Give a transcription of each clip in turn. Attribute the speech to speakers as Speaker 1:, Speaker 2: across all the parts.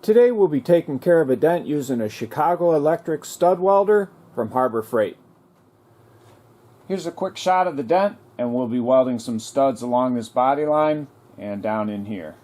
Speaker 1: Today we'll be taking care of a dent using a Chicago Electric stud welder from Harbor Freight. Here's a quick shot of the dent, and we'll be welding some studs along this body line and down in here.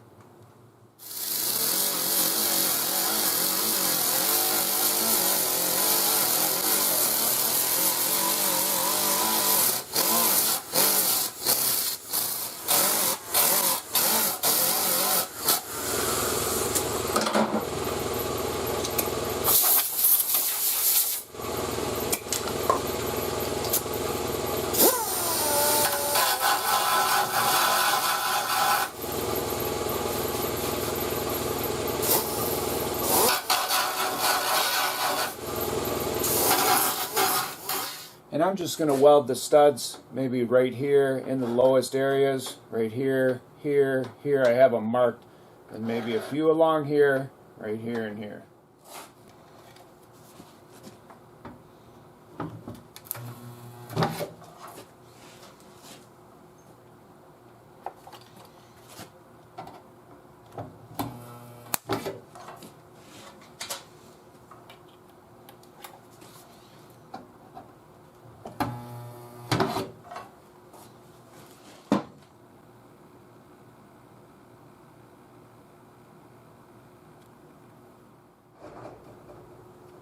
Speaker 1: And I'm just going to weld the studs maybe right here in the lowest areas, right here, here, here. I have them marked, and maybe a few along here, right here and here.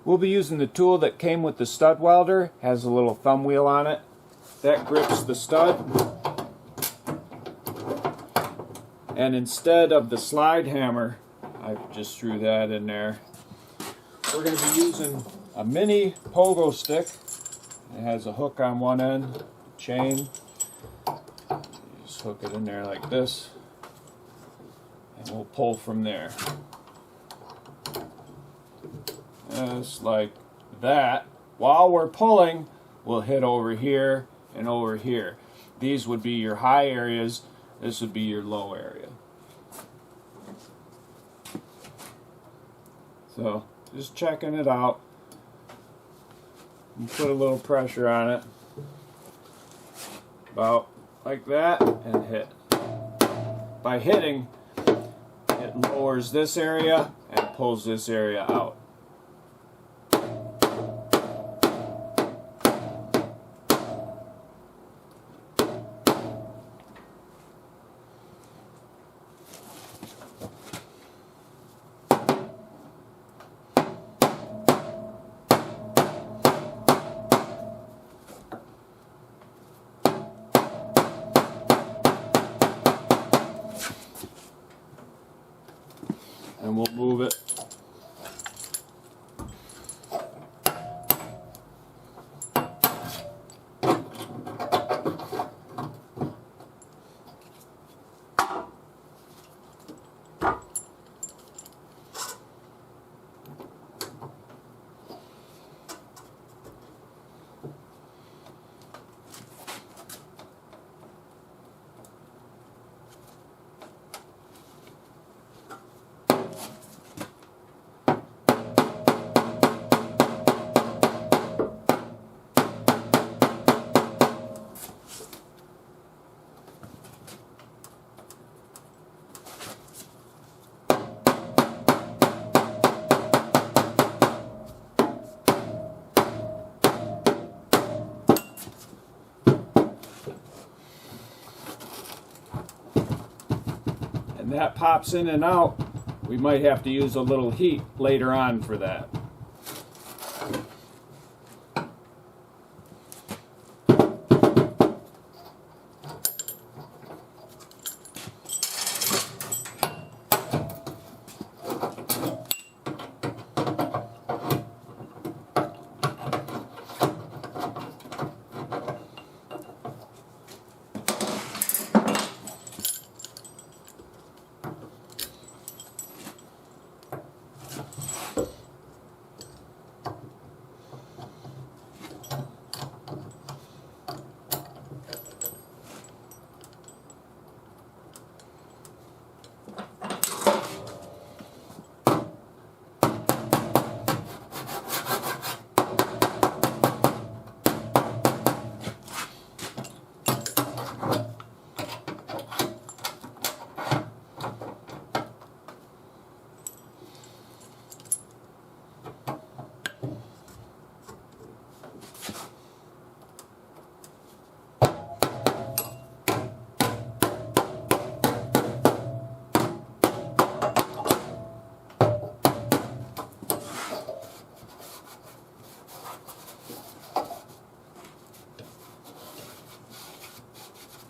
Speaker 1: We'll be using the tool that came with the stud welder. Has a little thumb wheel on it. That grips the stud. And instead of the slide hammer, I just threw that in there. We're going to be using a mini pogo stick. It has a hook on one end, chain. Just hook it in there like this. And we'll pull from there. Just like that. While we're pulling, we'll hit over here and over here. These would be your high areas. This would be your low area. So just checking it out. And put a little pressure on it. About like that, and hit. By hitting, it lowers this area and pulls this area out. And we'll move it. And that pops in and out. We might have to use a little heat later on for that.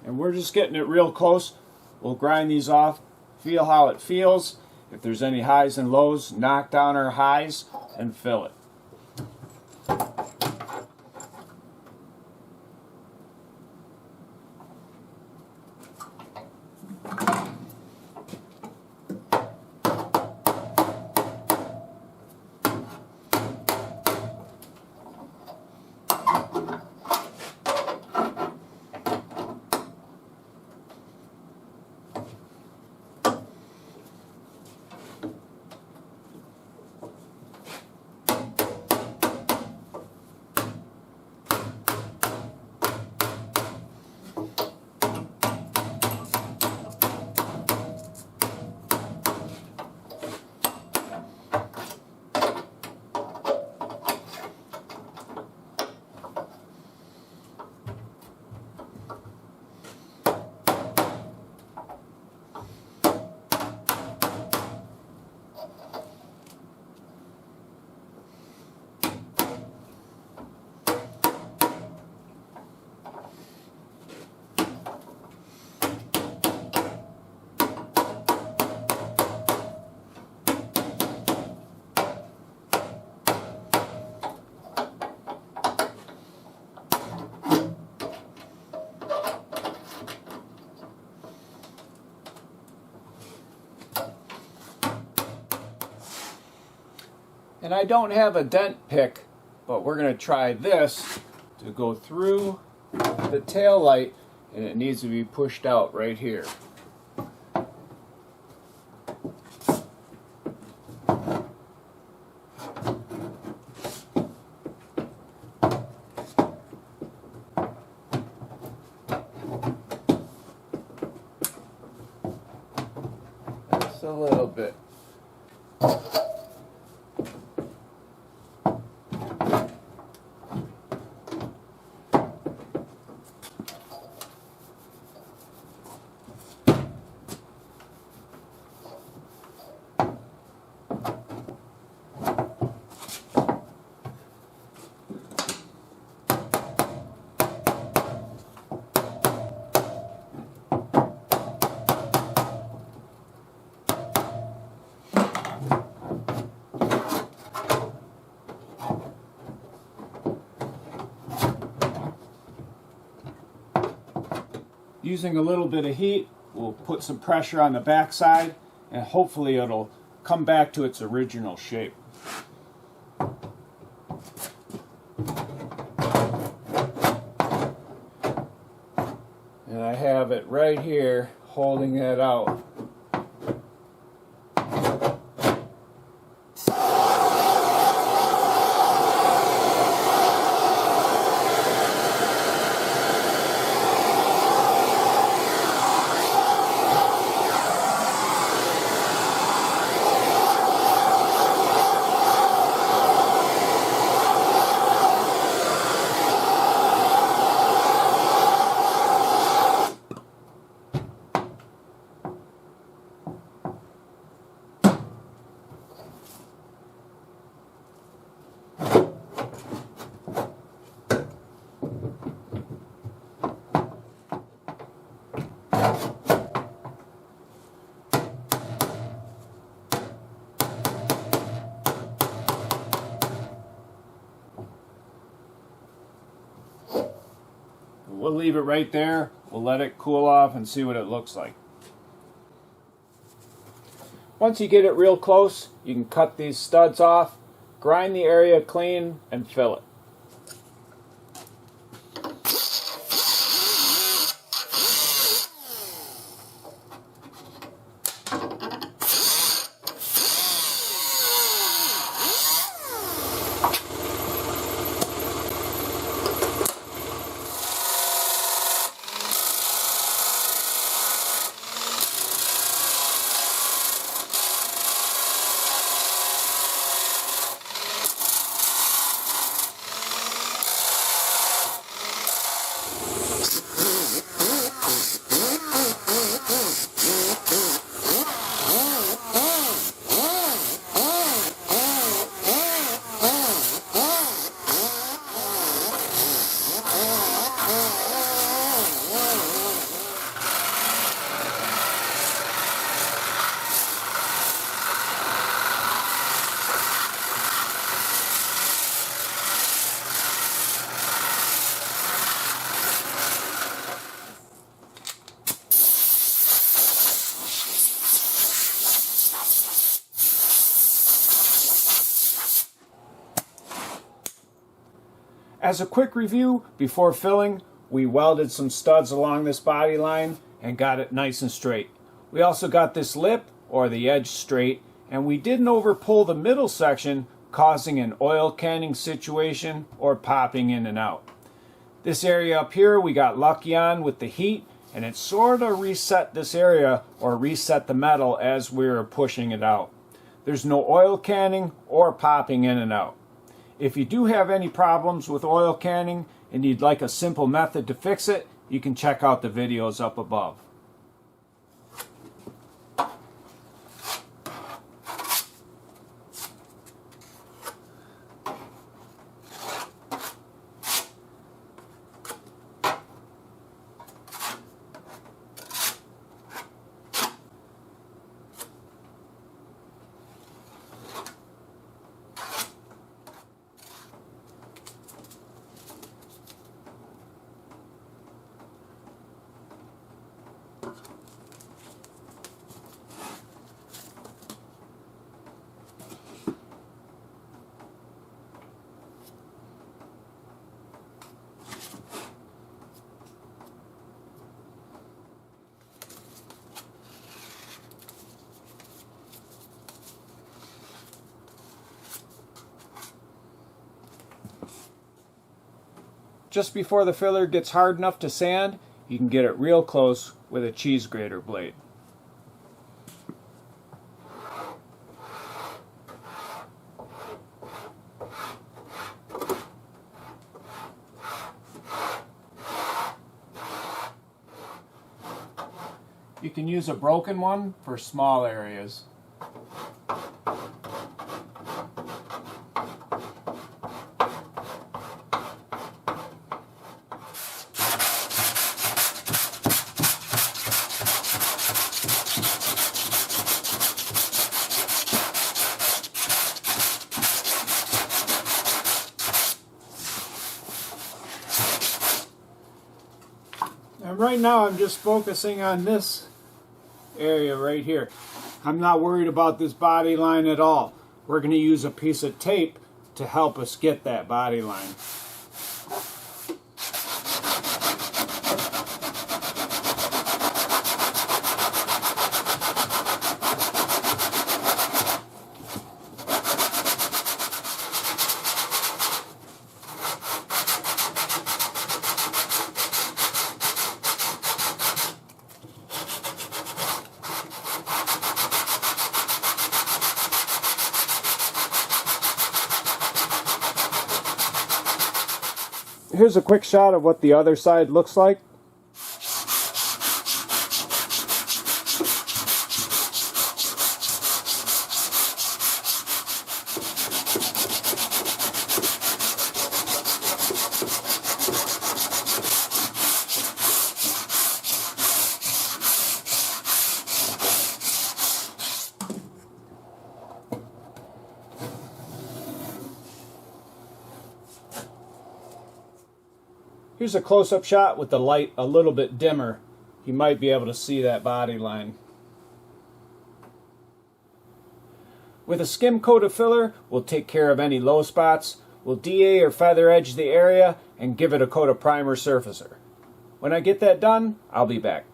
Speaker 1: and we're just getting it real close. We'll grind these off, feel how it feels. If there's any highs and lows, knock down our highs and fill it. And I don't have a dent pick, but we're going to try this to go through the tail light, and it needs to be pushed out right here. Just a little bit. Using a little bit of heat, we'll put some pressure on the back side, and hopefully it'll come back to its original shape. And I have it right here holding that out. We'll leave it right there. We'll let it cool off and see what it looks like. Once you get it real close, you can cut these studs off, grind the area clean, and fill it. As a quick review, before filling, we welded some studs along this body line and got it nice and straight. We also got this lip, or the edge, straight, and we didn't overpull the middle section, causing an oil canning situation or popping in and out. This area up here we got lucky on with the heat, and it sort of reset this area, or reset the metal as we were pushing it out. There's no oil canning or popping in and out. If you do have any problems with oil canning and you'd like a simple method to fix it, you can check out the videos up above. Just before the filler gets hard enough to sand, you can get it real close with a cheese grater blade. You can use a broken one for small areas. And right now I'm just focusing on this area right here. I'm not worried about this body line at all. We're going to use a piece of tape to help us get that body line. Here's a quick shot of what the other side looks like. Here's a close-up shot with the light a little bit dimmer. You might be able to see that body line. With a skim coat of filler, we'll take care of any low spots. We'll DA or feather edge the area and give it a coat of primer surfacer. When I get that done, I'll be back.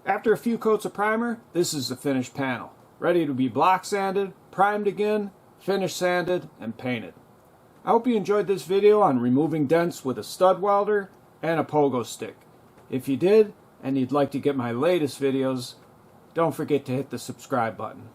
Speaker 1: After a few coats of primer, this is the finished panel, ready to be block sanded, primed again, finish sanded, and painted. I hope you enjoyed this video on removing dents with a stud welder and a pogo stick. If you did, and you'd like to get my latest videos, don't forget to hit the subscribe button.